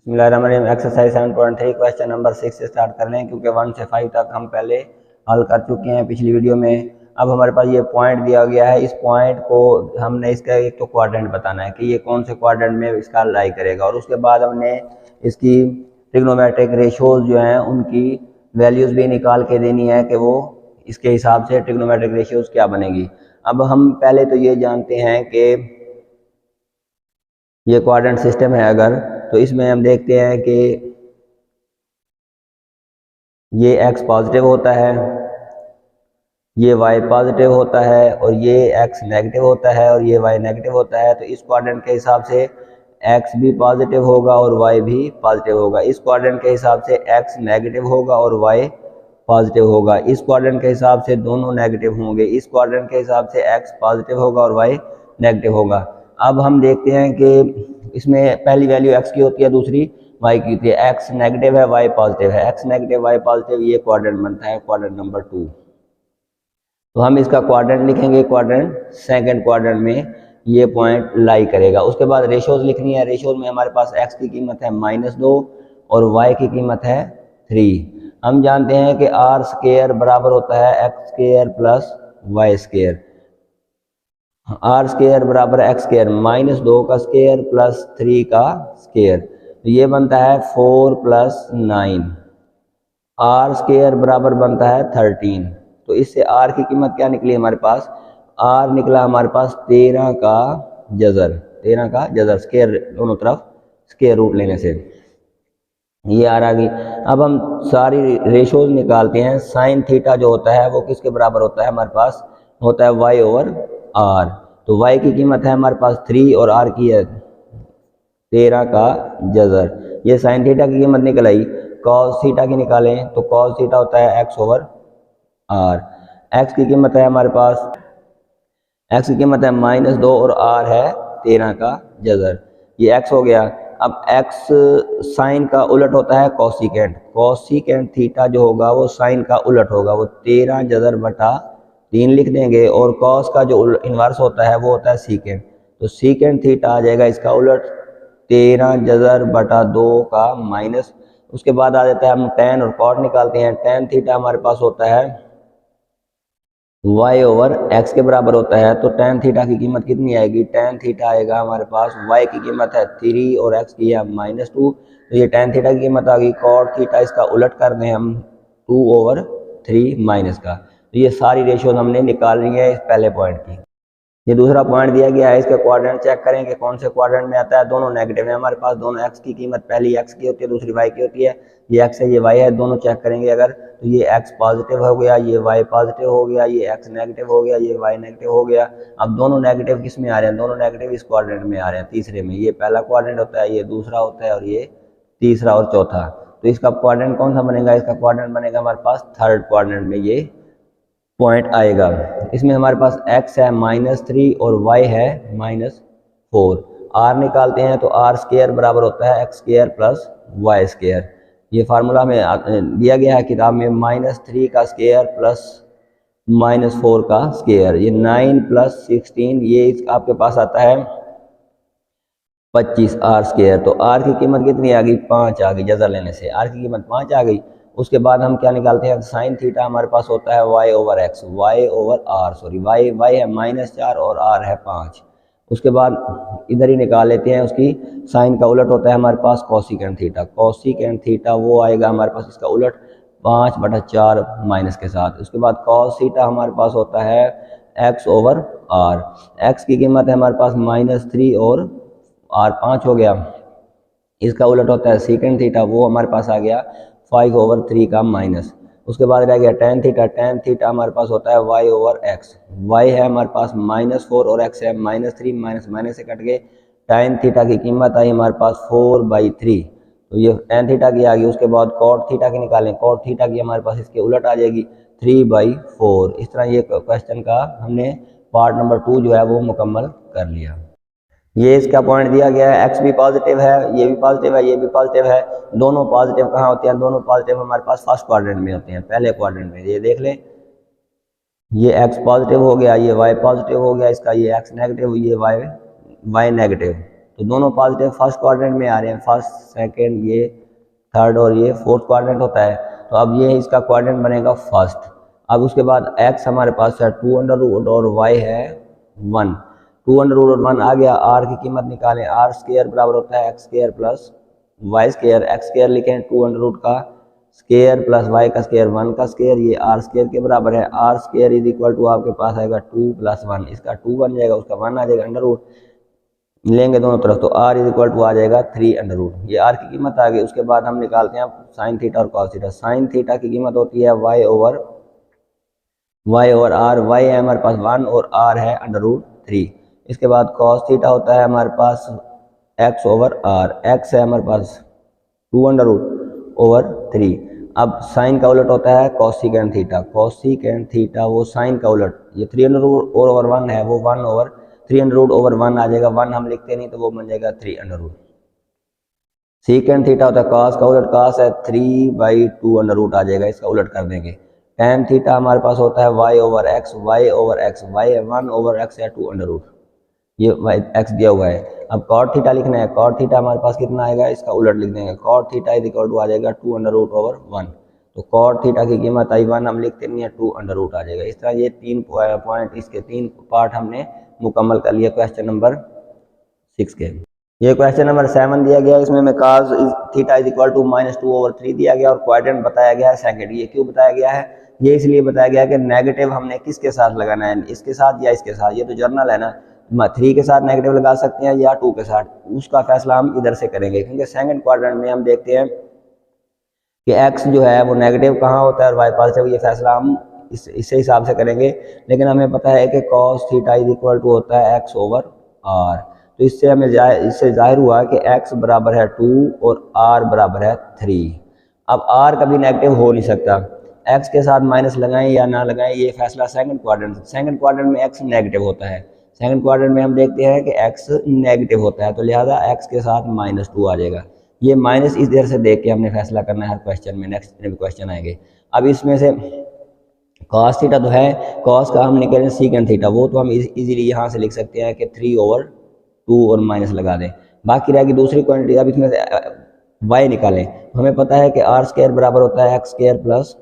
बिस्मिल्लाहिर्रहमानिर्रहीम। Exercise 7.3 question number 6 से start कर लें क्योंकि 1 से 5 तक हम पहले हल कर चुके हैं पिछली वीडियो में। अब हमारे पास ये पॉइंट दिया गया है, इस पॉइंट को हमने इसका एक तो क्वाड्रेंट बताना है कि ये कौन से क्वाड्रेंट में इसका लाई करेगा, और उसके बाद हमने इसकी ट्रिग्नोमेट्रिक रेशियोज जो हैं उनकी वैल्यूज़ भी निकाल के देनी है कि वो इसके हिसाब से ट्रिग्नोमेट्रिक रेशियोज क्या बनेगी। अब हम पहले तो ये जानते हैं कि ये क्वाड्रेंट सिस्टम है, अगर तो इसमें हम देखते हैं कि ये x पॉजिटिव होता है, ये y पॉजिटिव होता है, और ये x नेगेटिव होता है, और ये y नेगेटिव होता है। तो इस क्वाड्रेंट के हिसाब से x भी पॉजिटिव होगा और y भी पॉजिटिव होगा। इस क्वाड्रेंट के हिसाब से x नेगेटिव होगा और y पॉजिटिव होगा। इस क्वाड्रेंट के हिसाब से दोनों नेगेटिव होंगे। इस क्वाड्रेंट के हिसाब से x पॉजिटिव होगा और y नेगेटिव होगा। अब हम देखते हैं कि इसमें पहली वैल्यू x की होती है, दूसरी y की होती है। x नेगेटिव है, y पॉजिटिव है, x नेगेटिव y पॉजिटिव, ये क्वाड्रेंट बनता है क्वाड्रेंट नंबर 2। तो हम इसका क्वाड्रेंट लिखेंगे, क्वाड्रेंट सेकंड क्वाड्रेंट में ये पॉइंट लाई करेगा। उसके बाद रेशियोज लिखनी है। रेशियोज में हमारे पास x की कीमत है -2 और y की कीमत है 3। हम जानते हैं कि r स्क्वायर बराबर होता है x square plus y square. Are square बराबर एक्स स्क्वायर, -2 का स्क्वायर प्लस 3 का स्क्वायर, तो ये बनता है 4 + 9। आर स्क्वायर बराबर बनता है 13। तो इससे आर की कीमत क्या निकली हमारे पास? आर निकला हमारे पास 13 का जज़र, 13 का जज़र, स्क्वायर दोनों तरफ स्क्वायर रूट लेने से ये आर आ गई। अब हम सारी रेशोज निकालते हैं। साइन थीटा जो होता है वो किसके बराबर होता है? हमारे पास होता है y/r। तो y की कीमत है हमारे पास 3 और r की है 13 का जज़र। ये साइन थीटा की कीमत निकल आई। कॉस थीटा की निकालें तो कॉस थीटा होता है x/r। x की कीमत है हमारे पास, x की कीमत है -2 और r है 13 का जज़र। ये x हो गया। अब x साइन का उलट होता है कोसिकेंट। कोसिकेंट थीटा जो होगा वो साइन का उलट होगा, वो 13 जज़र बटा 3 लिख देंगे। और कॉस का जो इन्वर्स होता है वो होता है सीकेंट। तो सीकेंट थीटा आ जाएगा इसका उलट 13 जज़र बटा 2 का माइनस। उसके बाद आ जाता है हम टेन और कॉट निकालते हैं। टेन थीटा हमारे पास होता है y/x के बराबर होता है। तो टेन थीटा की कीमत कितनी आएगी? टेन थीटा आएगा हमारे पास, y की कीमत है 3 और x की है -2, तो ये टेन थीटा की कीमत आ गई। कॉट थीटा इसका उलट कर दें हम 2/3 माइनस का। तो ये सारी रेशियोज हमने निकाल ली है इस पहले पॉइंट की। ये दूसरा पॉइंट दिया गया है, इसका क्वाड्रेंट चेक करें कि कौन से क्वाड्रेंट में आता है। दोनों नेगेटिव है हमारे पास, दोनों x की कीमत पहली x की होती है, दूसरी y की होती है। ये x है, ये y है, दोनों चेक करेंगे अगर, तो ये x पॉजिटिव हो गया, ये y पॉजिटिव हो गया, ये x नेगेटिव हो गया, ये y नेगेटिव हो गया। अब दोनों नेगेटिव किस में आ रहे हैं? दोनों नेगेटिव इस क्वाड्रेंट में आ रहे हैं, तीसरे में। ये पहला क्वाड्रेंट होता है, ये दूसरा होता है, और ये तीसरा और चौथा। तो इसका क्वाड्रेंट कौन सा बनेगा? इसका क्वाड्रेंट बनेगा हमारे पास थर्ड क्वाड्रेंट में ये पॉइंट आएगा। इसमें हमारे पास x है -3 और y है -4। r निकालते हैं तो r स्क्वायर बराबर होता है x square plus y square. ये फार्मूला में दिया गया है किताब में, -3 का स्क्वायर प्लस -4 का स्क्वायर। ये 9 + 16, ये आपके पास आता है 25 r स्क्वायर। तो r की कीमत कितनी आ गई? 5 आ गई, जज़र लेने से r की कीमत 5 आ गई। उसके बाद हम क्या निकालते हैं? साइन थीटा हमारे पास होता है y/x, y/r सॉरी, y है -4 और r है 5। उसके बाद इधर ही निकाल लेते हैं, उसकी साइन का उलट होता है हमारे पास कोसिकेंट थीटा। कोसिकेंट थीटा वो आएगा हमारे पास इसका उलट 5/4 माइनस के साथ। उसके बाद कॉस थीटा हमारे पास होता है x/r। x की कीमत है हमारे पास -3 और r 5 हो गया। इसका उलट होता है सीकेंट थीटा, वो हमारे पास आ गया 5/3 का माइनस। उसके बाद रह गया टेन थीटा। टेन थीटा हमारे पास होता है y/x। y है हमारे पास -4 और x है -3, माइनस से कट गए। टेन थीटा की कीमत आई हमारे पास 4/3, तो ये टेन थीटा की आ गई। उसके बाद कॉट थीटा की निकालें, कॉट थीटा की हमारे पास इसके उलट आ जाएगी 3/4। इस तरह ये क्वेश्चन का हमने पार्ट नंबर 2 जो है वो मुकम्मल कर लिया। ये इसका पॉइंट दिया गया है, x भी पॉजिटिव है, ये भी पॉजिटिव है, ये भी पॉजिटिव है। दोनों पॉजिटिव कहाँ होते हैं? दोनों पॉजिटिव हमारे पास फर्स्ट क्वाड्रेंट में होते हैं, पहले क्वाड्रेंट में। ये देख लें, ये x पॉजिटिव हो गया, ये y पॉजिटिव हो गया इसका, ये x नेगेटिव, ये y नेगेटिव। तो दोनों पॉजिटिव फर्स्ट क्वाड्रेंट में आ रहे हैं, फर्स्ट सेकंड ये थर्ड और ये फोर्थ क्वाड्रेंट होता है। तो अब ये इसका क्वाड्रेंट बनेगा फर्स्ट। अब उसके बाद x हमारे पास है 2√, और y है 1। 2√1 आ गया। r की कीमत निकालें, r स्क्वायर बराबर होता है x square plus y square. x square लिखें 2√ का स्क्वायर प्लस y का स्क्वायर 1 का स्क्वायर, ये r स्क्वायर के बराबर है। r square is equal to आपके पास आएगा 2 + 1, इसका 2 बन जाएगा, उसका 1 आ जाएगा, अंडर रूट लेंगे दोनों तरफ, तो r इज इक्वल टू आ जाएगा 3√। ये r की कीमत आ गई। उसके बाद हम निकालते हैं साइन थीटा और कॉस थीटा। साइन थीटा की कीमत होती है y ओवर r, y है हमारे पास 1 और r है √3। इसके बाद कॉस थीटा होता है हमारे पास x ओवर r, x है हमारे पास 2√3। अब साइन का उलट होता है कोसिकेंट थीटा। कोसिकेंट थीटा वो साइन का उलट, ये 3√1 है, वो 1 ओवर 3√1 आ जाएगा। 1 हम लिखते नहीं तो वो बन जाएगा 3√। सीकेंट थीटा होता है कॉस का उलट, कॉस है 3/2 आ जाएगा, इसका उलट कर देंगे। टेन थीटा हमारे पास होता है y ओवर x, y है 1 ओवर x है 2√, ये x दिया हुआ है। अब कॉट थीटा लिखना है, कॉट थीटा हमारे पास कितना आएगा, इसका उलट लिख देंगे। Cot theta is equal to आ जाएगा 2√1। तो कॉट थीटा की कीमत आई 1, हम लिखते नहीं है 2√, आ जाएगा। इस तरह ये 3 पॉइंट, इसके 3 पार्ट हमने मुकम्मल कर लिया क्वेश्चन नंबर 6 के। ये क्वेश्चन नंबर 7 दिया गया, इसमें में cos theta is equal to -2/3 दिया गया और क्वाड्रेंट बताया गया है सेकंड। ये क्यों बताया गया है, ये इसलिए बताया गया कि नेगेटिव हमने किसके साथ लगाना है, इसके साथ या इसके साथ। ये तो जर्नल है ना, 3 के साथ नेगेटिव लगा सकते हैं या 2 के साथ, उसका फैसला हम इधर से करेंगे। क्योंकि सेकंड क्वाड्रेंट में हम देखते हैं कि x जो है वो नेगेटिव कहाँ होता है और y पॉजिटिव, ये फैसला हम इससे हिसाब से करेंगे। लेकिन हमें पता है कि cos theta is equal to होता है x ओवर r, तो इससे हमें इससे जाहिर हुआ कि x बराबर है 2 और r बराबर है 3। अब r कभी नेगेटिव हो नहीं सकता, x के साथ माइनस लगाएं या ना लगाएं, ये फैसला सेकंड क्वाड्रेंट में x नेगेटिव होता है। सेकंड क्वाड्रेंट में हम देखते हैं कि x नेगेटिव होता है, तो लिहाजा x के साथ -2 आ जाएगा। ये माइनस इधर से देख के हमने फैसला करना है हर क्वेश्चन में। नेक्स्ट क्वेश्चन आएंगे। अब इसमें से cos थीटा तो है, cos का हम निकालें सीकेंट थीटा, वो तो हम इजीली यहाँ से लिख सकते हैं कि 3/2 और माइनस लगा दें। बाकी रहेगी दूसरी क्वांटिटी। अब इसमें से y निकालें, हमें पता है कि r स्क्वायर बराबर होता है x square plus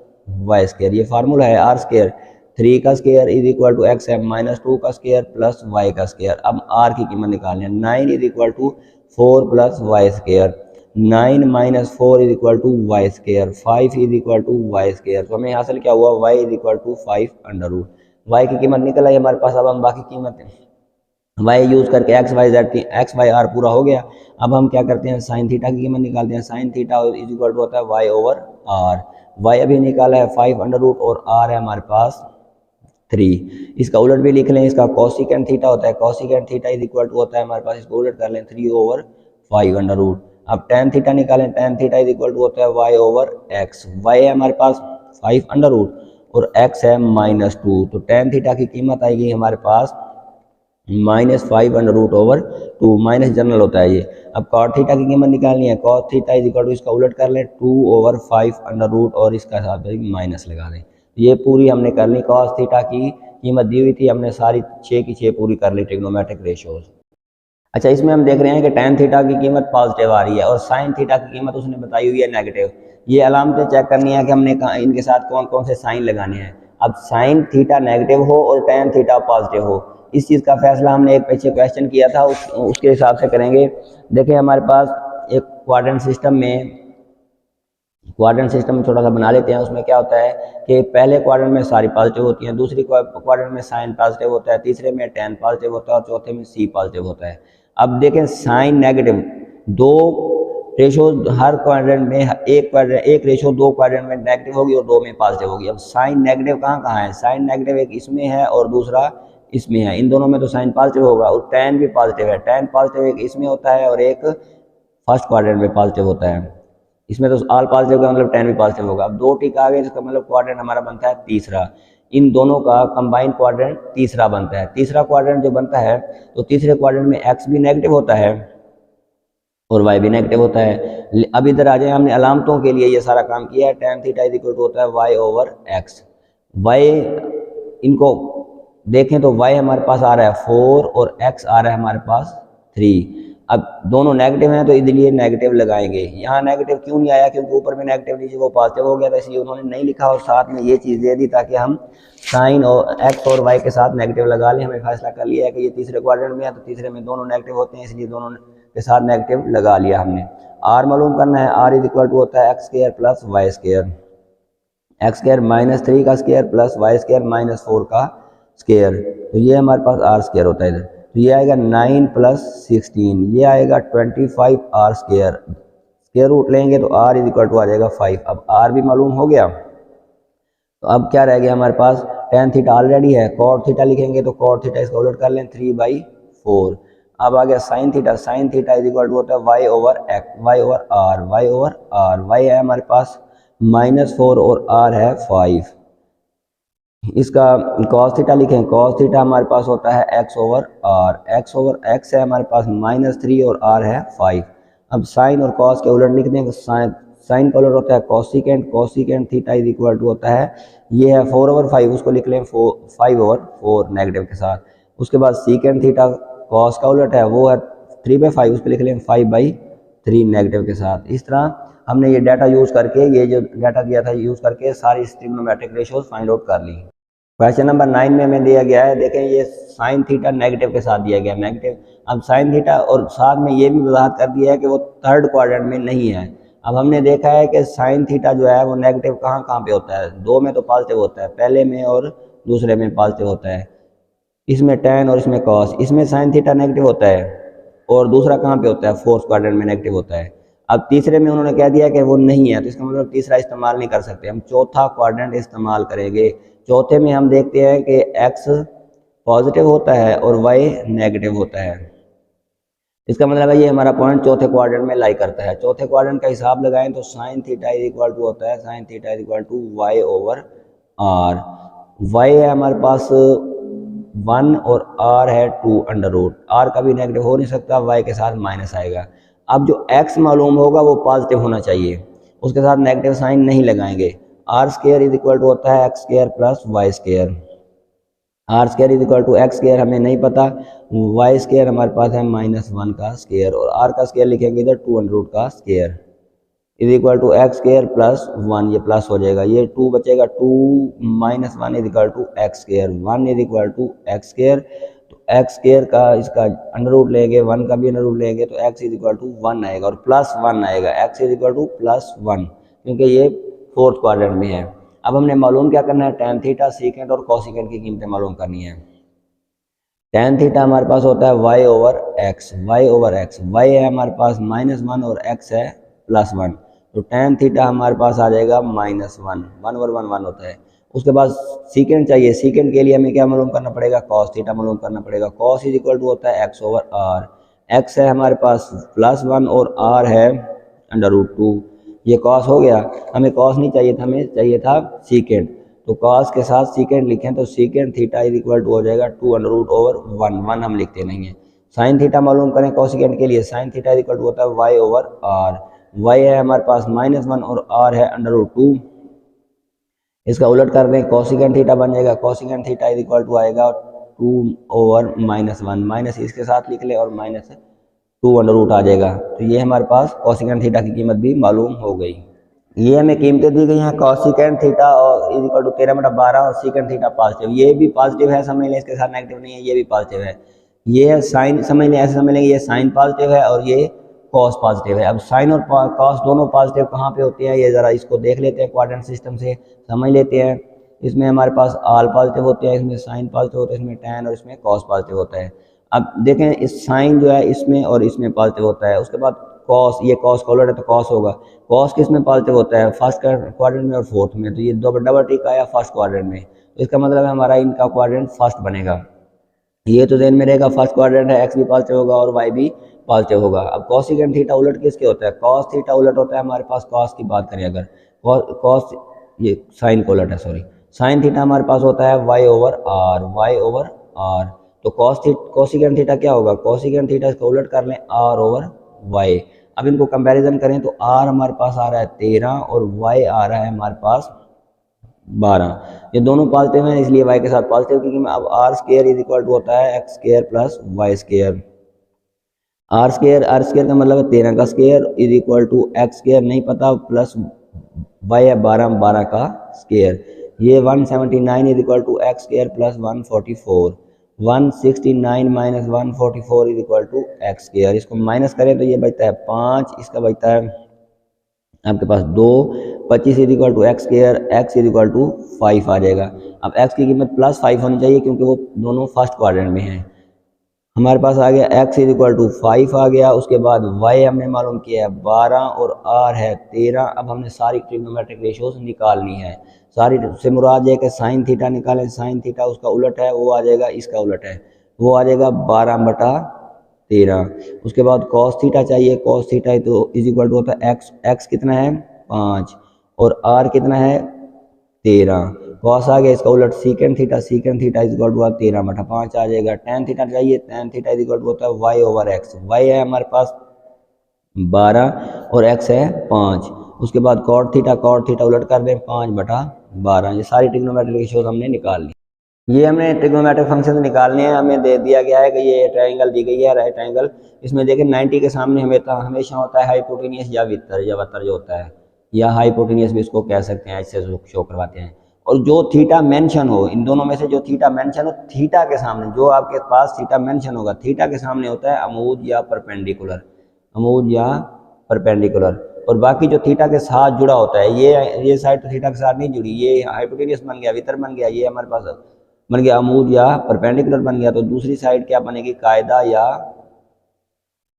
y square, ये फार्मूला है। r स्क्वायर 3 का square is equal to x है -2 का स्क्वायर प्लस y का स्क्वायर। अब r की कीमत निकालें, 9 is equal to 4 plus y square, 9 - 4 is equal to y square, 5 is equal to y square. तो हमें हासिल क्या हुआ, y is equal to 5√। y की कीमत निकल आई हमारे पास। अब हम बाकी कीमत y यूज़ करके x y r पूरा हो गया। अब हम क्या करते हैं, साइन थीटा की कीमत निकालते हैं। Sine theta is equal to होता है y ओवर r, y अभी निकाला है 5√, और r है हमारे पास 3। इसका उलट भी लिख लें, इसका कोसिकेंट थीटा होता है, cosecant theta is equal to होता है हमारे पास, इसको उलट कर लें 3/5√। अब टेन थीटा निकालें, tan theta is equal to होता है y ओवर x, y है हमारे पास 5√, और x है -2, तो टेन थीटा की कीमत आएगी हमारे पास -5√/2, माइनस जनरल होता है ये। अब कॉट थीटा की कीमत निकालनी है, cot theta is equal to, इसका उलट कर लें 2/5√, और इसका साथ माइनस लगा दें। ये पूरी हमने कर ली। कॉस थीटा की कीमत दी हुई थी, हमने सारी 6 की 6 पूरी कर ली ट्रिग्नोमेट्रिक रेशियोज। अच्छा, इसमें हम देख रहे हैं कि टेन थीटा की कीमत पॉजिटिव आ रही है और साइन थीटा की कीमत उसने बताई हुई है नेगेटिव। ये अलामतें चेक करनी है कि हमने इनके साथ कौन कौन से साइन लगाने हैं। अब साइन थीटा नेगेटिव हो और टेन थीटा पॉजिटिव हो, इस चीज़ का फैसला हमने एक पीछे क्वेश्चन किया था, उसके हिसाब से करेंगे। देखिए हमारे पास एक क्वाड्रेंट सिस्टम में छोटा सा बना लेते हैं। उसमें क्या होता है कि पहले क्वाड्रेंट में सारी पॉजिटिव होती हैं, दूसरी क्वाड्रेंट में साइन पॉजिटिव होता है, तीसरे में टेन पॉजिटिव होता है और चौथे में सी पॉजिटिव होता है। अब देखें साइन नेगेटिव, 2 रेशो हर क्वाड्रेंट में, एक रेशो 2 क्वाड्रेंट में नेगेटिव होगी और 2 में पॉजिटिव होगी। अब साइन नेगेटिव कहाँ है, साइन नेगेटिव एक इसमें है और दूसरा इसमें है, इन दोनों में तो साइन पॉजिटिव होगा। और टेन भी पॉजिटिव है, टेन पॉजिटिव एक इसमें होता है और एक फर्स्ट क्वाड्रेंट में पॉजिटिव होता है। इसमें तो ऑल पॉजिटिव का मतलब टेन भी पॉजिटिव होगा। अब 2 टिक आ गए, इसका मतलब क्वाड्रेंट हमारा बनता है तीसरा। इन दोनों का कंबाइंड क्वाड्रेंट तीसरा बनता है। तीसरा क्वाड्रेंट जो बनता है, तो तीसरे क्वाड्रेंट में x भी नेगेटिव होता है और y भी नेगेटिव होता है। अब इधर आ जाए, हमने अलामतों के लिए ये सारा काम किया है। Tan theta is equal to होता है y ओवर x। y इनको देखें तो y हमारे पास आ रहा है 4 और x आ रहा है हमारे पास 3। अब दोनों नेगेटिव हैं तो इसलिए नेगेटिव लगाएंगे। यहाँ नेगेटिव क्यों नहीं आया, क्योंकि ऊपर में नेगेटिव नीचे वो पॉजिटिव हो गया था, इसलिए उन्होंने नहीं लिखा और साथ में ये चीज़ दे दी ताकि हम साइन और एक्स और वाई के साथ नेगेटिव लगा लें। हमें फैसला कर लिया है कि ये तीसरे क्वाड्रेंट में है तो तीसरे में दोनों नेगेटिव होते हैं, इसलिए दोनों के साथ नेगेटिव लगा लिया हमने। आर मालूम करना है, आर इज इक्वल टू होता है x square plus y square, x square -3 का स्क्वायर प्लस वाई स्क्वायर -4 का स्क्वायर, तो ये हमारे पास आर स्क्वायर होता है इधर। तो ये आएगा 9 + 16, ये आएगा 25 आर स्क्वायर, स्क्वायर रूट लेंगे तो आर इज इक्वल टू आ जाएगा 5। अब आर भी मालूम हो गया, तो अब क्या रह गया हमारे पास, tan थीटा ऑलरेडी है, cot थीटा लिखेंगे तो cot थीटा इसका उलट कर लें 3/4। अब आ गया sin theta, sin theta is equal to होता है y ओवर r, y है हमारे पास -4 और r है 5। इसका cos थीटा लिखें, cos थीटा हमारे पास होता है x ओवर x है हमारे पास -3 और r है 5। अब साइन और cos के उलट लिख देंगे, साइन का उलट होता है cosecant theta is equal to होता है, ये है 4/5, उसको लिख लें 5/4 नेगेटिव के साथ। उसके बाद सीकेंट थीटा कॉस का उलट है, वो है 3/5, उसको लिख लें 5/3 नेगेटिव के साथ। इस तरह हमने ये डाटा यूज़ करके, ये जो डाटा दिया था यूज़ करके सारी ट्रिग्नोमेट्रिक रेशियोज फाइंड आउट कर ली। क्वेश्चन नंबर 9 में हमें दिया गया है, देखें ये साइन थीटा नेगेटिव के साथ दिया गया नेगेटिव। अब साइन थीटा और साथ में ये भी वजाहत कर दिया है कि वो थर्ड क्वाड्रेंट में नहीं है। अब हमने देखा है कि साइन थीटा जो है वो नेगेटिव कहाँ कहाँ पे होता है, दो में तो पॉजिटिव होता है, पहले में और दूसरे में पॉजिटिव होता है, इसमें tan और इसमें cos, इसमें साइन थीटा नेगेटिव होता है, और दूसरा कहाँ पे होता है, फोर्थ क्वाड्रेंट में नेगेटिव होता है। अब तीसरे में उन्होंने कह दिया कि वो नहीं है, तो इसका मतलब तीसरा इस्तेमाल नहीं कर सकते, हम चौथा क्वाड्रेंट इस्तेमाल करेंगे। चौथे में हम देखते हैं कि x पॉजिटिव होता है और y नेगेटिव होता है, इसका मतलब है ये हमारा पॉइंट चौथे क्वाड्रेंट में लाई करता है। चौथे क्वाड्रेंट का हिसाब लगाएं तो sine theta is equal to होता है, sine theta is equal to y over R. Y है हमारे पास 1 और आर है 2 √ आर का भी नेगेटिव हो नहीं सकता, वाई के साथ माइनस आएगा। अब जो एक्स मालूम होगा वो पॉजिटिव होना चाहिए, उसके साथ नेगेटिव साइन नहीं लगाएंगे। R square is equal to होता है x square plus y square, are square is equal to x square हमें नहीं पता, वाई स्क्वायर हमारे पास है -1 का स्क्वायर, और आर का स्क्वायर लिखेंगे इधर 2 √ का square is equal to x square plus 1, ये प्लस हो जाएगा, ये 2 बचेगा, 2 - 1 is equal to x square, 1 is equal to x square, तो एक्स स्क्वायर का इसका √ लेंगे, 1 का भी √ लेंगे तो एक्स इज इक्वल टू 1 आएगा और +1 आएगा, एक्स इज इक्वल टू +1, क्योंकि ये फोर्थ क्वाड्रेंट में है। अब हमने मालूम क्या करना है, tan थीटा, सीकेंट और कोसिकेंट की कीमतें मालूम करनी है। tan थीटा हमारे पास होता है y ओवर x, y है हमारे पास -1 और x है +1, तो tan थीटा हमारे पास आ जाएगा -1, 1 और 1 1 होता है। उसके बाद सीकेंट चाहिए, सीकेंट के लिए हमें क्या मालूम करना पड़ेगा, cos थीटा मालूम करना पड़ेगा। cos इज इक्वल टू होता है x ओवर r, x है हमारे पास +1 और r है √2, ये cos हो गया, हमें cos नहीं चाहिए था, हमें चाहिए था सीकेंट, तो cos के साथ सीकेंट लिखें तो secant theta is equal to हो जाएगा 2 √ 1 हम लिखते नहीं है। साइन थीटा मालूम करें कोसिकेंट के लिए, sine theta is equal to होता है y ओवर r, y है हमारे पास -1 और r है √2, इसका उलट कर दें कोसिकेंट थीटा बन जाएगा, cosecant theta is equal to आएगा 2 ओवर -1, माइनस इसके साथ लिख ले और -2 आ जाएगा, तो ये हमारे पास कोसिकेंट थीटा की कीमत भी मालूम हो गई। ये हमें कीमतें दी गई हैं, कोसिकेंट थीटा और इज इक्वल टू 13/12 और सीकेंट थीटा पॉजिटिव, ये भी पॉजिटिव है समझ लें, इसके साथ नेगेटिव नहीं है, ये भी पॉजिटिव है। ये साइन समझ लें, ऐसे समझ लेंगे ये साइन पॉजिटिव है और ये कॉस पॉजिटिव है। अब साइन और कॉस दोनों पॉजिटिव कहाँ पे होते हैं, ये ज़रा इसको देख लेते हैं, क्वाड्रेंट सिस्टम से समझ लेते हैं। इसमें हमारे पास आल पॉजिटिव होते हैं, इसमें साइन पॉजिटिव होता है, इसमें tan और इसमें कॉस पॉजिटिव होता है। अब देखें इस साइन जो है इसमें और इसमें पॉजिटिव होता है, उसके बाद कॉस, ये कॉस का उलट है तो कॉस होगा, कॉस किस में पॉजिटिव होता है, फर्स्ट क्वाड्रेंट में और फोर्थ में, तो ये डबल टिक आया फर्स्ट क्वाड्रेंट में, तो इसका मतलब है हमारा इनका क्वाड्रेंट फर्स्ट बनेगा। ये तो ध्यान में रहेगा, फर्स्ट क्वाड्रेंट है, एक्स भी पॉजिटिव होगा और वाई भी पॉजिटिव होगा। अब कोसिकेंट थीटा उलट किसके होता है, कॉस थीटा उलट होता है हमारे पास, कॉस की बात करें अगर कॉस, ये साइन का उलट है सॉरी, साइन थीटा हमारे पास होता है y ओवर r, तो कोसिकेंट थीटा क्या होगा, कोसिकेंट थीटा इसका उलट कर लें r ओवर y। अब इनको कंपैरिजन करें तो r हमारे पास आ रहा है 13 और y आ रहा है हमारे पास 12, ये दोनों पॉजिटिव हैं इसलिए y के साथ पॉजिटिव की कीमत। अब r square is equal to होता है x square plus y square, R square का मतलब है 13 का square is equal to x square नहीं पता प्लस वाई है 12 का स्केयर। ये 179 is equal to x square plus 144। 169 minus 144 is equal to x square. इसको माइनस करें तो ये बचता है 5, इसका बचता है आपके पास 2। 25 is equal to x square, x is equal to 5 आ जाएगा। अब एक्स की कीमत +5 होनी चाहिए क्योंकि वो दोनों फर्स्ट क्वाड्रेंट में हैं। हमारे पास आ गया x इज इक्वल टू 5 आ गया। उसके बाद y हमने मालूम किया है 12 और r है 13। अब हमने सारी ट्रिग्नोमेट्रिक रेशियोज निकालनी है। सारी से मुराद है कि साइन थीटा निकालें। साइन थीटा उसका उलट है, वो आ जाएगा इसका उलट है, वो आ जाएगा 12/13। उसके बाद कॉस थीटा चाहिए। कॉस थीटा तो इज इक्वल टू होता है x कितना है 5 और r कितना है 13। कॉस आ गया, इसका उलट secant theta is equal to 13/5 आ जाएगा। टेन थीटा चाहिए। Tan theta is equal to होता है y/x। y है हमारे पास 12 और x है 5। उसके बाद कॉट थीटा उलट कर दें 5/12। ये सारी ट्रिग्नोमेट्रिक रेशियोज हमने निकाल ली। ये हमने ट्रिग्नोमेट्रिक फंक्शन निकालने हैं। हमें दे दिया गया है कि ये ट्रायंगल दी गई है राइट ट्रायंगल। इसमें देखें 90 के सामने हमेशा होता है हाइपोटेनियस या वक्र जो होता है, या हाइपोटेनियस भी इसको कह सकते हैं, ऐसे शो करवाते हैं। और जो थीटा मेंशन हो, इन दोनों में से जो थीटा मेंशन हो, थीटा के सामने जो आपके पास थीटा मेंशन होगा, थीटा के सामने होता है अमूद या परपेंडिकुलर, और बाकी जो थीटा के साथ जुड़ा होता है, ये साइड तो थीटा के साथ नहीं जुड़ी, ये हाइपोटेनियस बन गया, वितर बन गया, ये हमारे पास बन गया अमूद या परपेंडिकुलर बन गया। तो दूसरी साइड क्या बनेगी, कायदा या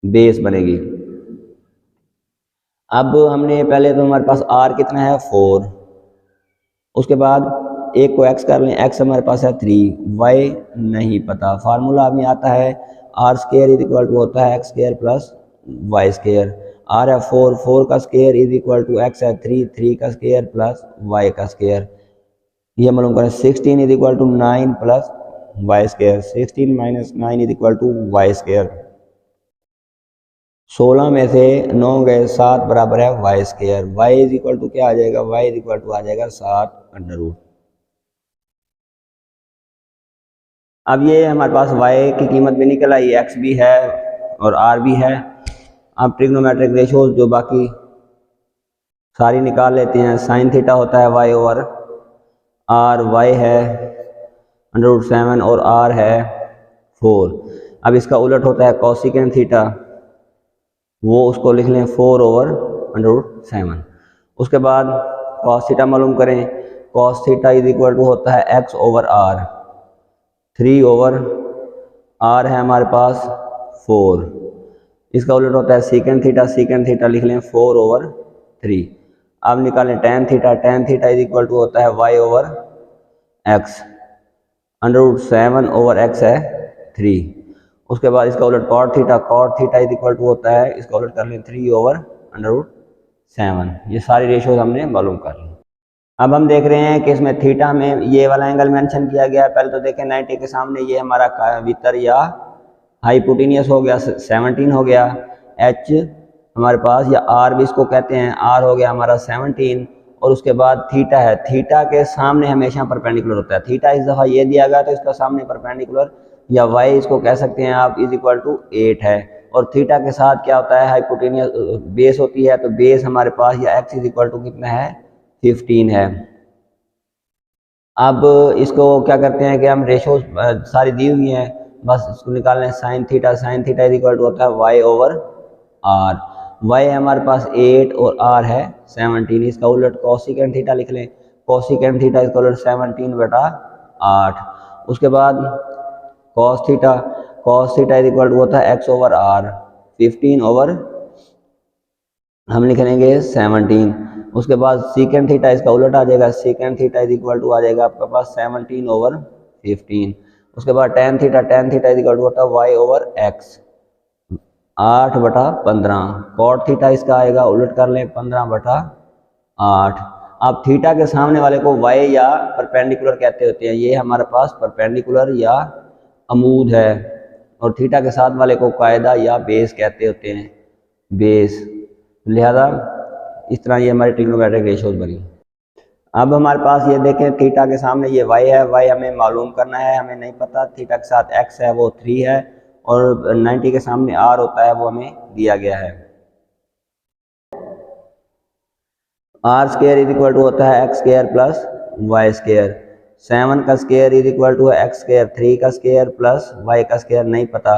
बेस बनेगी। अब हमने पहले तो हमारे पास r कितना है 4। उसके बाद एक को x कर लें, x हमारे पास है 3, y नहीं पता। फार्मूला हमें आता है r square is equal to होता है x square plus y square. r है 4 का square is equal to x है 3 का स्केयर प्लस y का स्केयर। ये मालूम करें 16 is equal to 9 plus y square. 16 minus 9 is equal to y square. 16 में से 9 गए 7 बराबर है y square. y is equal to क्या आ जाएगा, y इज इक्वल टू आ जाएगा 7√। अब ये हमारे पास y की कीमत भी निकल आई, x भी है और r भी है। अब ट्रिग्नोमेट्रिक रेशियोज जो बाकी सारी निकाल लेते हैं। साइन थीटा होता है y/r, y है √7 और r है 4। अब इसका उलट होता है कोसिकेंट थीटा, वो उसको लिख लें 4/√7। उसके बाद कॉस थीटा मालूम करें। Cos theta is equal to होता है x/r। 3/r है हमारे पास 4। इसका उलट होता है सीकेंट थीटा लिख लें 4/3। अब निकालें tan theta is equal to होता है y/x। √7/x है 3। उसके बाद इसका उलट cot theta is equal to होता है, इसका उलट कर लें 3/√7। ये सारी रेशियोज हमने मालूम कर ली। अब हम देख रहे हैं कि इसमें थीटा में ये वाला एंगल मेंशन किया गया है। पहले तो देखें 90 के सामने ये हमारा वितर या हाइपोटेनियस हो गया 17 हो गया। h हमारे पास या r भी इसको कहते हैं, r हो गया हमारा 17। और उसके बाद थीटा है, थीटा के सामने हमेशा परपेंडिकुलर होता है। थीटा इस दफ़ा ये दिया गया तो इसका सामने परपेंडिकुलर या y इसको कह सकते हैं आप इज इक्वल टू 8 है। और थीटा के साथ क्या होता है, हाइपोटेनियस बेस होती है। तो बेस हमारे पास या x इज इक्वल टू कितना है 15 है। अब इसको क्या करते हैं कि हम रेशो सारी दी हुई हैं, बस इसको निकाल लें। Sine theta is equal to होता है y/r। y है हमारे पास 8 और r है 17। इसका उलट कोसिकेंट थीटा लिख लें। कोसिकेंट थीटा इसका उलट 17/8। उसके बाद cos theta is equal to होता है x/r। 15 हम लिख लेंगे 17। उसके बाद सीकेंट थीटा इसका उलट आ जाएगा। Secant theta is equal to आ जाएगा आपके पास 17/15। उसके बाद tan theta is equal to होता है y/x 8/15। कॉट थीटा इसका आएगा, उलट कर लें 15/8। अब थीटा के सामने वाले को y या परपेंडिकुलर कहते होते हैं। ये हमारे पास परपेंडिकुलर या अमूद है। और थीटा के साथ वाले को कायदा या बेस कहते होते हैं, बेस। लिहाजा इस तरह ये हमारी ट्रिग्नोमेट्रिक रेशियोज बनी। अब हमारे पास ये देखें थीटा के सामने ये y है, y हमें मालूम करना है, हमें नहीं पता। थीटा के साथ x है वो 3 है और 90 के सामने r होता है वो हमें दिया गया है। Are square is equal to होता है x square plus y square. 7 का square is equal to x square, 3 का स्क्वायर प्लस वाई का स्क्वायर नहीं पता।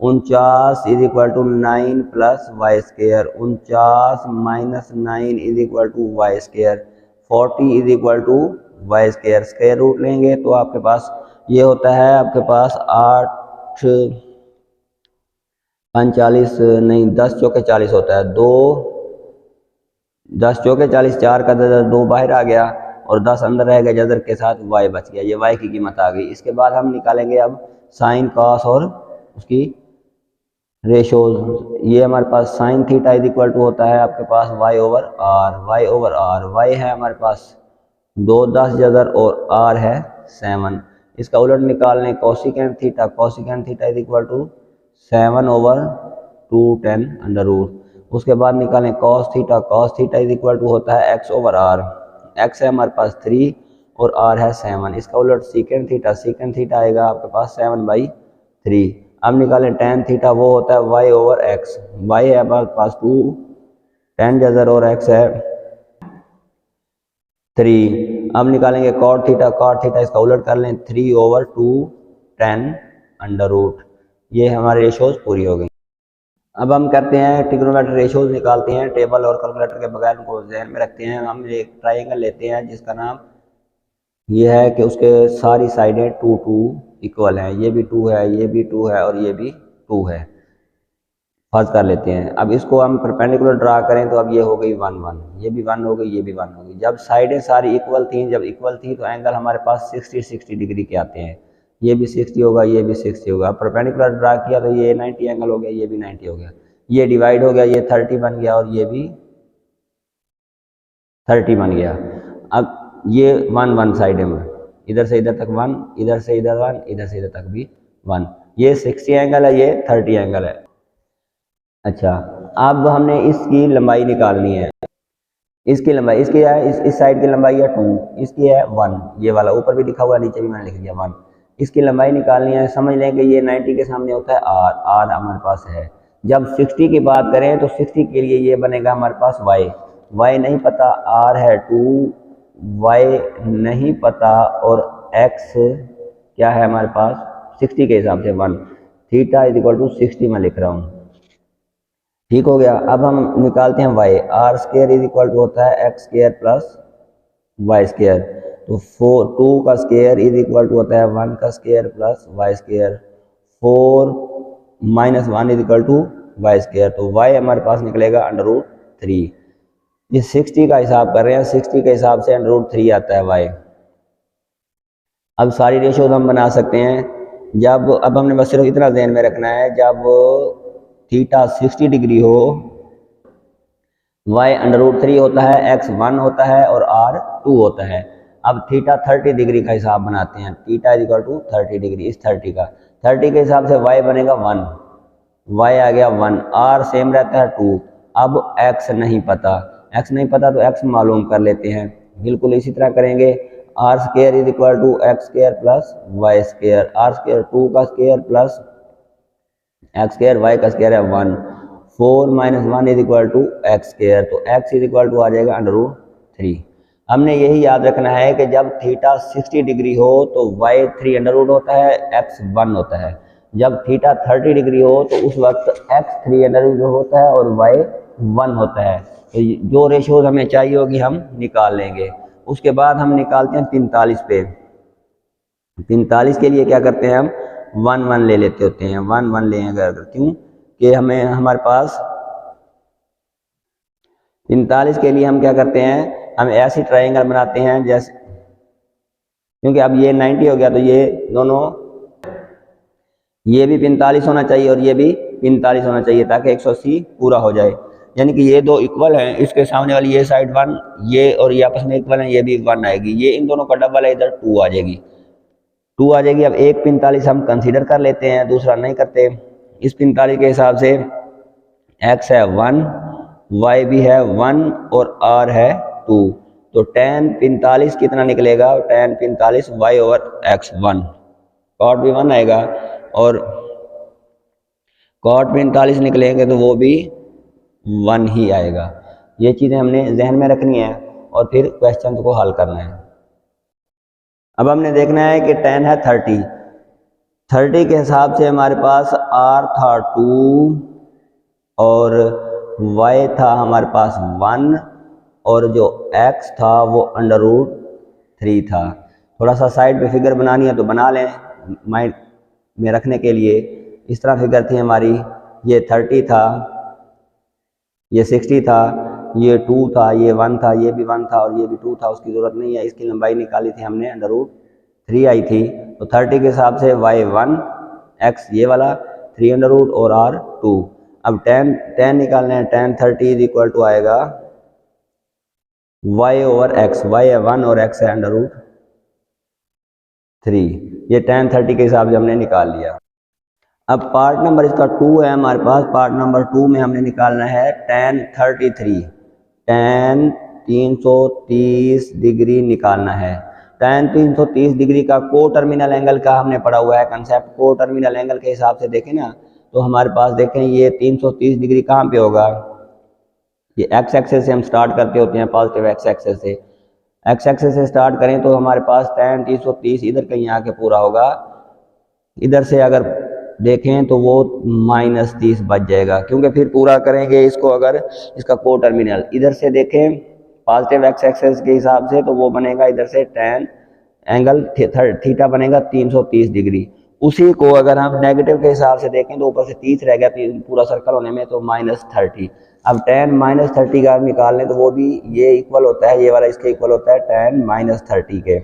49 is equal to 9 plus y square. 49 minus 9 is equal to y square. 40 is equal to y square. Square root लेंगे तो आपके पास ये होता है, आपके पास 8 45 नहीं 10 चौके 40 होता है। 10 चौके 40, 4 का 2 बाहर आ गया और 10 अंदर रह गया, जजर के साथ y बच गया। ये y की कीमत आ गई। इसके बाद हम निकालेंगे अब साइन कॉस और उसकी रेशोज। ये हमारे पास sine theta is equal to होता है आपके पास y over R. y over R, y है हमारे पास 2 10 जजर और r है 7। इसका उलट निकालने cosecant theta, cosecant theta is equal to 7 over 2 10 under root. उसके बाद निकालें cos theta, cos theta is equal to होता है x ओवर आर। x है हमारे पास 3 और r है 7। इसका उलट सीकेंट थीटा, सीकेंट थीटा आएगा आपके पास 7/3। अब निकालें टेन थीटा, वो होता है y ओवर x। y है हमारे पास 2 10 जजर और x है 3। अब निकालेंगे कॉट थीटा, कॉट थीटा इसका उलट कर लें 3 ओवर 2 10 अंडर रूट। ये हमारी रेशोज पूरी हो गई। अब हम करते हैं ट्रिग्नोमेट्री रेशोज निकालते हैं टेबल और कैलकुलेटर के बगैर, उनको ध्यान में रखते हैं। हम एक ट्रायंगल लेते हैं जिसका नाम ये है कि उसके सारी साइडें 2 2 इक्वल हैं। ये भी 2 है, ये भी 2 है और ये भी 2 है, फर्ज कर लेते हैं। अब इसको हम परपेंडिकुलर ड्रा करें तो अब ये हो गई 1 1, ये भी 1 हो गई, ये भी 1 हो गई। जब साइडें सारी इक्वल थी, जब इक्वल थी तो एंगल हमारे पास 60 डिग्री के आते हैं। ये भी 60 होगा, ये भी 60 होगा। परपेंडिकुलर ड्रा किया तो ये 90 एंगल हो गया, ये भी 90 हो गया। ये डिवाइड हो गया, ये 30 बन गया और ये भी 30 बन गया। अब ये 1 1 साइड में, इधर से इधर तक 1, इधर से इधर 1, इधर से इधर तक भी 1। ये 60 एंगल है, ये 30 एंगल है। अच्छा, अब हमने इसकी लंबाई निकालनी है। इसकी लंबाई, इसकी है इस साइड की लंबाई है 2, इसकी है 1। ये वाला ऊपर भी लिखा हुआ है, नीचे भी मैंने लिख दिया 1। इसकी लंबाई निकालनी है। समझ लें कि ये 90 के सामने होता है आर, आर हमारे पास है। जब 60 की बात करें तो 60 के लिए ये बनेगा हमारे पास वाई, वाई नहीं पता, आर है 2, वाई नहीं पता और एक्स क्या है हमारे पास 60 के हिसाब से 1। थीटा इज इक्वल टू 60 मैं लिख रहा हूँ, ठीक हो गया। अब हम निकालते हैं y। R square is equal to होता है x square plus y square. तो 2 का स्क्वायर इज इक्वल टू होता है 1 का square plus y square. 4 minus 1 is equal to y square. तो y हमारे पास निकलेगा अंडर रूट 3। ये 60 का हिसाब कर रहे हैं, 60 के हिसाब से अंडर रूट 3 आता है y। अब सारी रेशोज हम बना सकते हैं। जब अब हमने बस सिर्फ इतना ध्यान में रखना है, जब थीटा 60 डिग्री हो, y अंडर रूट 3 होता है, x 1 होता है और r 2 होता है। अब थीटा 30 डिग्री का हिसाब बनाते हैं। Theta is equal to 30 degree, इस 30 का 30 के हिसाब से y बनेगा 1, y आ गया 1, r सेम रहता है 2। अब x नहीं पता, x नहीं पता तो x मालूम कर लेते हैं। बिल्कुल इसी तरह करेंगे। R square is equal to x square plus y square. Are square 2 का square plus x square, y का स्क्वायर है 1। 4 minus 1 is equal to x square. तो एक्स इज इक्वल टू आ जाएगा अंडर रूट 3। हमने यही याद रखना है कि जब थीटा 60 डिग्री हो तो वाई 3 अंडर रूट होता है, एक्स 1 होता है। जब थीटा 30 डिग्री हो तो उस वक्त एक्स 3 अंडर रूट होता है और वाई 1 होता है। तो जो रेशोज हमें चाहिए होगी हम निकाल लेंगे। उसके बाद हम निकालते हैं 45 पे। 45 के लिए क्या करते हैं हम 1 1 ले लेते होते हैं, 1 1 लेंगे अगर, क्यों कि हमें हमारे पास 45 के लिए हम क्या करते हैं, हम ऐसी ट्रायंगल बनाते हैं जैसे, क्योंकि अब ये 90 हो गया तो ये दोनों, ये भी 45 होना चाहिए और ये भी 45 होना चाहिए ताकि 180 पूरा हो जाए। यानी कि ये दो इक्वल हैं, इसके सामने वाली ये साइड 1, ये और ये आपस में इक्वल हैं, ये भी 1 आएगी। ये इन दोनों का डबल है, इधर 2 आ जाएगी, 2 आ जाएगी। अब एक 45 हम कंसीडर कर लेते हैं, दूसरा नहीं करते। इस 45 के हिसाब से x है 1, y भी है 1 और r है 2। तो tan 45 कितना निकलेगा, tan 45 y over x 1, cot भी 1 आएगा और कॉट 45 निकलेंगे तो वो भी 1 ही आएगा। ये चीज़ें हमने जहन में रखनी है और फिर क्वेश्चन को हल करना है। अब हमने देखना है कि 10 है 30 के हिसाब से हमारे पास r था 2 और y था हमारे पास 1 और जो x था वो √3 था। थोड़ा सा साइड पे फिगर बनानी है तो बना लें माइंड में रखने के लिए। इस तरह फिगर थी हमारी, ये 30 था, ये 60 था, ये 2 था, ये 1 था, ये भी 1 था और ये भी 2 था। उसकी ज़रूरत नहीं है, इसकी लंबाई निकाली थी हमने, √3 आई थी। तो 30 के हिसाब से y1, x ये वाला 3 और r 2। अब 10 निकालना है, 10 30 इज इक्वल टू आएगा y/x, y है 1 और x है √3। ये 10 30 के हिसाब से हमने निकाल लिया। अब पार्ट नंबर इसका 2 है हमारे पास। पार्ट नंबर 2 में हमने निकालना है tan 33, tan 330 डिग्री निकालना है। tan 330 डिग्री का को टर्मिनल एंगल का हमने पढ़ा हुआ है कंसेप्ट। को टर्मिनल एंगल के हिसाब से देखें ना तो हमारे पास देखें ये 330 डिग्री कहाँ पे होगा, ये एक्स एक्सेस से हम स्टार्ट करते होते हैं, पॉजिटिव एक्स एक्सेस से। एक्स एक्सेस से स्टार्ट करें तो हमारे पास tan 330 इधर कहीं आके पूरा होगा। इधर से अगर देखें तो वो -30 बच जाएगा, क्योंकि फिर पूरा करेंगे इसको अगर इसका को टर्मिनल इधर से देखें पॉजिटिव एक्स एक्सेस के हिसाब से तो वो बनेगा इधर से tan एंगल थीटा बनेगा 330 डिग्री। उसी को अगर हम नेगेटिव के हिसाब से देखें तो ऊपर से 30 रह गया पूरा सर्कल होने में, तो -30। अब tan -30 का निकाल लें तो वो भी ये इक्वल होता है, ये वाला इसके इक्वल होता है tan -30 के।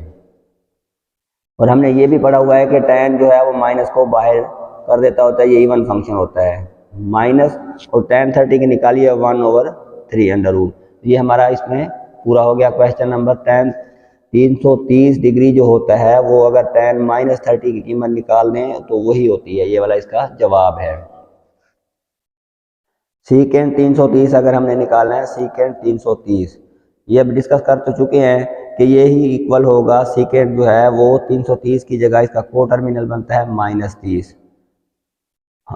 और हमने ये भी पढ़ा हुआ है कि tan जो है वो माइनस को बाहर कर देता होता है, ये इवन फंक्शन होता है। माइनस और tan 30 की निकालिए 1/3 ये हमारा इसमें पूरा हो गया क्वेश्चन नंबर। tan 330 डिग्री जो होता है वो अगर tan -30 की कीमत निकाल दें तो वही होती है, ये वाला इसका जवाब है। सीकेंड 330 अगर हमने निकालना है, सीकेंड 330 ये अब डिस्कस कर तो चुके हैं कि ये ही इक्वल होगा, सीकेंड जो है वो 330 की जगह इसका को टर्मिनल बनता है -30।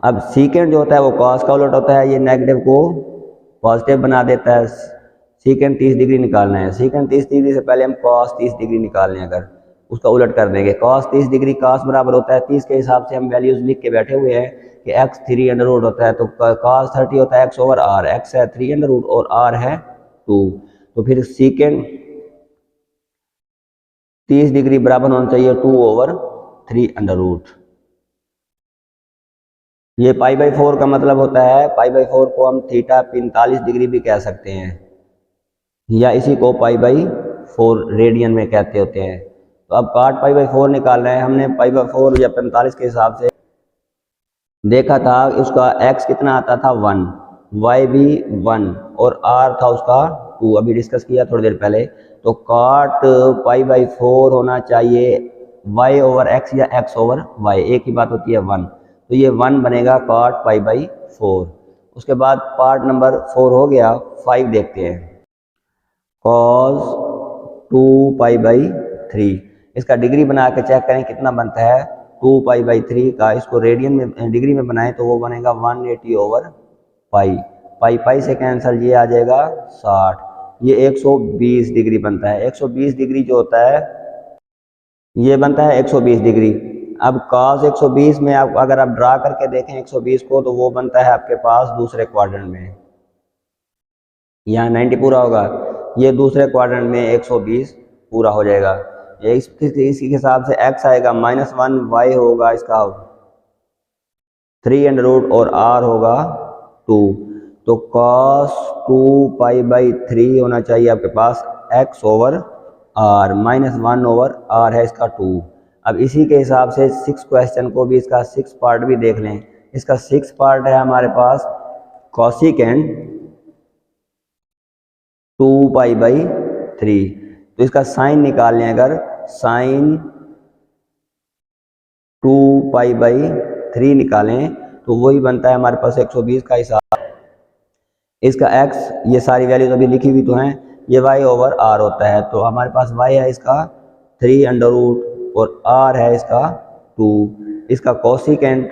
अब सीकेंड जो होता है वो कॉस का उलट होता है, ये नेगेटिव को पॉजिटिव बना देता है। सीकेंड 30 डिग्री निकालना है, सीकेंड 30 डिग्री से पहले हम कॉस 30 डिग्री निकाल लें, अगर उसका उलट कर देंगे कॉस 30 डिग्री कॉस बराबर होता है 30 के हिसाब से हम वैल्यूज लिख के बैठे हुए हैं कि x 3 होता है, तो cos 30 होता है x/r, x है 3 और r है 2। तो फिर सीकेंड 30 डिग्री बराबर होना चाहिए 2/3। ये π/4 का मतलब होता है, π/4 को हम थीटा 45 डिग्री भी कह सकते हैं, या इसी को π/4 रेडियन में कहते होते हैं। तो अब cot π/4 निकालना है हमने। π/4 या 45 के हिसाब से देखा था, उसका x कितना आता था 1, y भी 1 और r था उसका 2, अभी डिस्कस किया थोड़ी देर पहले। तो cot π/4 होना चाहिए y/x या x/y, एक ही बात होती है 1, तो ये 1 बनेगा cot π/4। उसके बाद पार्ट नंबर 4 हो गया। 5 देखते हैं, cos 2π/3, इसका डिग्री बना के चेक करें कितना बनता है। 2π/3 का इसको रेडियन में डिग्री में बनाएं तो वो बनेगा 180/π, पाई से कैंसल, ये आ जाएगा 60, ये 120 डिग्री बनता है। 120 डिग्री जो होता है ये बनता है 120 डिग्री। अब cos 120 में आप अगर आप ड्रा करके देखें 120 को तो वो बनता है आपके पास दूसरे क्वाड्रेंट में, यहाँ 90 पूरा होगा, ये दूसरे क्वाड्रेंट में 120 पूरा हो जाएगा। ये इसी के हिसाब से x आएगा -1, y होगा इसका 3 और r होगा 2। तो cos 2π/3 होना चाहिए आपके पास x/r, -1/r है इसका 2। अब इसी के हिसाब से 6 क्वेश्चन को भी इसका 6 पार्ट भी देख लें। इसका 6 पार्ट है हमारे पास cosecant 2π/3, तो इसका साइन निकाल लें, अगर साइन 2π/3 निकालें तो वही बनता है हमारे पास 120 का हिसाब। इसका x ये सारी वैल्यूज अभी लिखी हुई तो हैं, ये y/r होता है, तो हमारे पास y है इसका 3 और r है इसका 2। इसका कोसिकेंट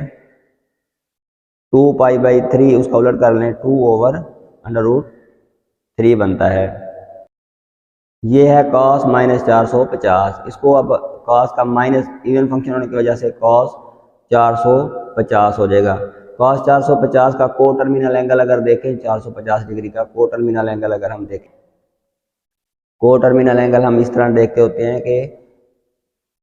2π/3 उसका उलट कर लें 2/√3 बनता है। ये है cos -450। इसको अब cos का माइनस इवन फंक्शन होने की वजह से cos 450 हो जाएगा। cos 450 का को टर्मिनल एंगल अगर देखें 450 डिग्री का को टर्मिनल एंगल अगर हम देखें, को टर्मिनल एंगल हम इस तरह देखते होते हैं कि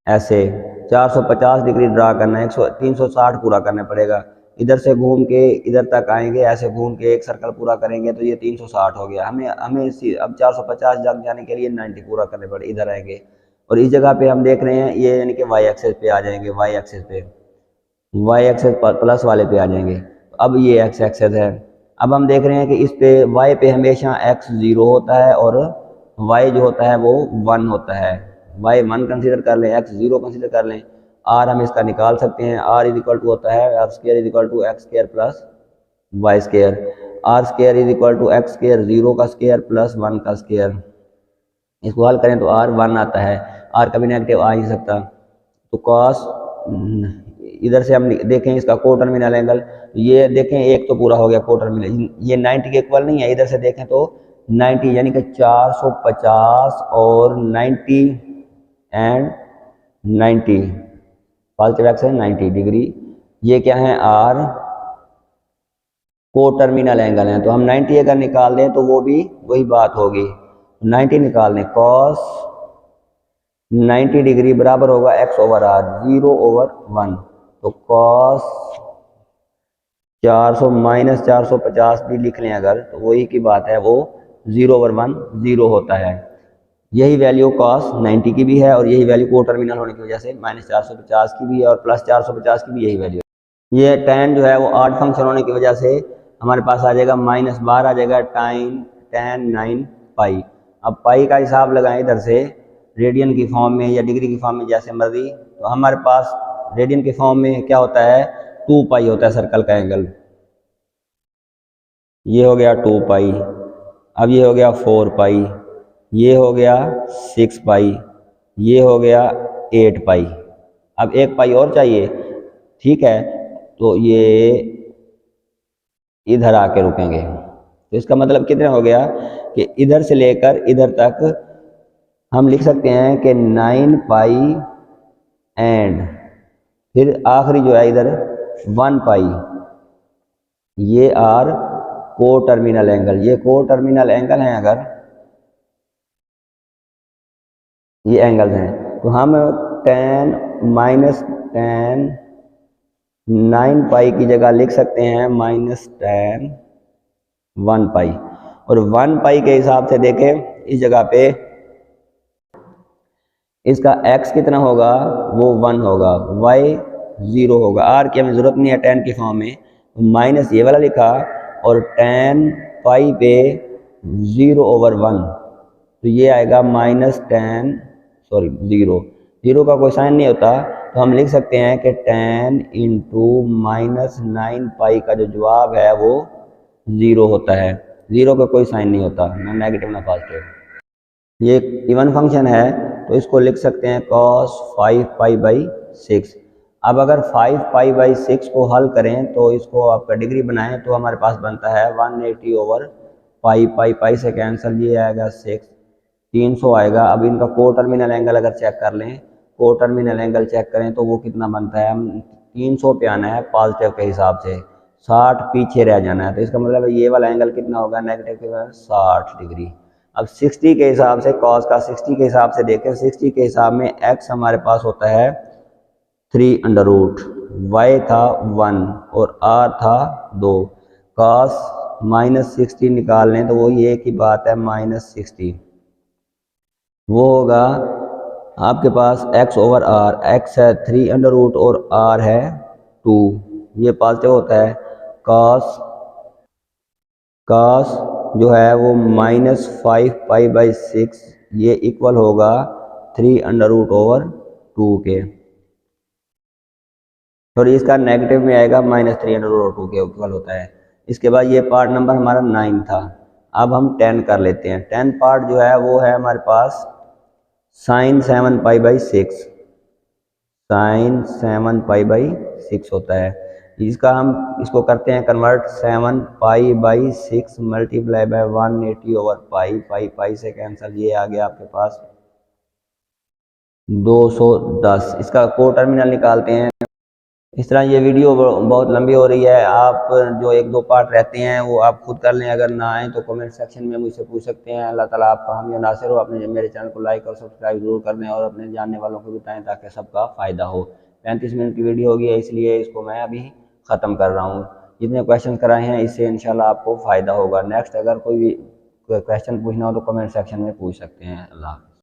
ऐसे 450 डिग्री ड्रा करना है, 360 पूरा करना पड़ेगा। इधर से घूम के इधर तक आएंगे, ऐसे घूम के एक सर्कल पूरा करेंगे तो ये 360 हो गया। हमें अब 450 जाने के लिए 90 पूरा करने पड़े, इधर आएंगे और इस जगह पे हम देख रहे हैं ये यानी कि वाई एक्सेस पे आ जाएंगे, वाई एक्सेस प्लस वाले पे आ जाएंगे। अब ये एक्स एक्सेस है। अब हम देख रहे हैं कि इस पे वाई पे हमेशा एक्स 0 होता है और वाई जो होता है वो 1 होता है। वाई 1 कंसीडर कर लें, एक्स 0 कंसीडर कर लें। आर हम इसका निकाल सकते हैं, आर इज इक्वल टू होता है are square is equal to x square plus y square. Are square is equal to x square 0 का स्क्वायर प्लस 1 का स्क्वायर। इसको हल करें तो आर 1 आता है, आर कभी नेगेटिव आ नहीं सकता। तो कॉस इधर से हम देखें इसका को टर्मिनल एंगल, ये देखें एक तो पूरा हो गया को टर्मिनल, ये 90 के इक्वल नहीं है। इधर से देखें तो 90 यानी कि 450 और 90 एंड 90 पॉजिटिव एक्स है 90 डिग्री। ये क्या है आर को टर्मिनल एंगल है। तो हम 90 अगर निकाल दें तो वो भी वही बात होगी। 90 निकाल दें, कॉस 90 डिग्री बराबर होगा एक्स ओवर आर 0/1। तो कॉस 400 माइनस 450 भी लिख लें अगर तो वही की बात है, वो 0/1 0 होता है। यही वैल्यू कॉस 90 की भी है और यही वैल्यू को टर्मिनल होने की वजह से -450 की भी है और प्लस 450 की भी यही वैल्यू है। ये tan जो है वो आड फंक्शन होने की वजह से हमारे पास आ जाएगा -12 आ जाएगा tan 9 पाई। अब पाई का हिसाब लगाएं इधर से रेडियन की फॉर्म में या डिग्री की फॉर्म में जैसे मर्जी। तो हमारे पास रेडियन की फॉर्म में क्या होता है 2π होता है सर्कल का एंगल। ये हो गया 2π, अब ये हो गया 4π, ये हो गया 6π, ये हो गया 8π। अब 1π और चाहिए, ठीक है। तो ये इधर आके रुकेंगे। तो इसका मतलब कितना हो गया कि इधर से लेकर इधर तक हम लिख सकते हैं कि 9π एंड फिर आखिरी जो है इधर 1π। ये आर को टर्मिनल एंगल, ये को टर्मिनल एंगल हैं। अगर ये एंगल्स हैं तो हम tan -tan 9π की जगह लिख सकते हैं -tan 1π। और 1π के हिसाब से देखें इस जगह पे इसका x कितना होगा वो 1 होगा, y 0 होगा। r की हमें ज़रूरत नहीं है tan की फॉर्म में, माइनस ये वाला लिखा और tan पाई पे 0/1। तो ये आएगा -tan 0 का कोई साइन नहीं होता। तो हम लिख सकते हैं कि tan × -9π का जो जवाब है वो 0 होता है। 0 का कोई साइन नहीं होता, ना नेगेटिव ना पॉजिटिव। ये इवन फंक्शन है तो इसको लिख सकते हैं cos 5π/6। अब अगर 5π/6 को हल करें तो इसको आपका डिग्री बनाएं तो हमारे पास बनता है 180/π से कैंसिल, ये आएगा 6 300 आएगा। अब इनका को टर्मिनल एंगल अगर चेक कर लें, को टर्मिनल एंगल चेक करें तो वो कितना बनता है, हम 300 पे आना है पॉजिटिव के हिसाब से, 60 पीछे रह जाना है। तो इसका मतलब ये वाला एंगल कितना होगा नेगेटिव के 60 डिग्री। अब 60 के हिसाब से कॉस का 60 के हिसाब से देखें, 60 के हिसाब में x हमारे पास होता है 3√, y था 1 और r था 2। कॉस -60 निकाल लें तो वो ये की बात है -60। वो होगा आपके पास x/r, x है 3√, और r है 2, ये पॉजिटिव होता है। cos जो है वो -5π/6 ये इक्वल होगा 3√2 के, और इसका नेगेटिव में आएगा -3√2 के इक्वल होता है। इसके बाद ये पार्ट नंबर हमारा 9 था। अब हम 10 कर लेते हैं। 10 पार्ट जो है वो है हमारे पास sin 7π/6, sin 7π/6 होता है। इसका हम इसको करते हैं convert 7 pi by 6 multiply by 180 over pi, pi pi से कैंसिल, ये आ गया आपके पास 210। इसका को टर्मिनल निकालते हैं। इस तरह ये वीडियो बहुत लंबी हो रही है, आप जो एक दो पार्ट रहते हैं वो आप खुद कर लें, अगर ना आए तो कमेंट सेक्शन में मुझसे पूछ सकते हैं। अल्लाह ताला आपका हामी और नासिर हो। अपने मेरे चैनल को लाइक और सब्सक्राइब जरूर कर दें और अपने जानने वालों को बताएं ताकि सबका फ़ायदा हो। 35 मिनट की वीडियो होगी, इसलिए इसको मैं अभी ख़त्म कर रहा हूँ। जितने क्वेश्चन कराए हैं इससे इंशाल्लाह आपको फ़ायदा होगा। नेक्स्ट अगर कोई क्वेश्चन पूछना हो तो कमेंट सेक्शन में पूछ सकते हैं। अल्लाह।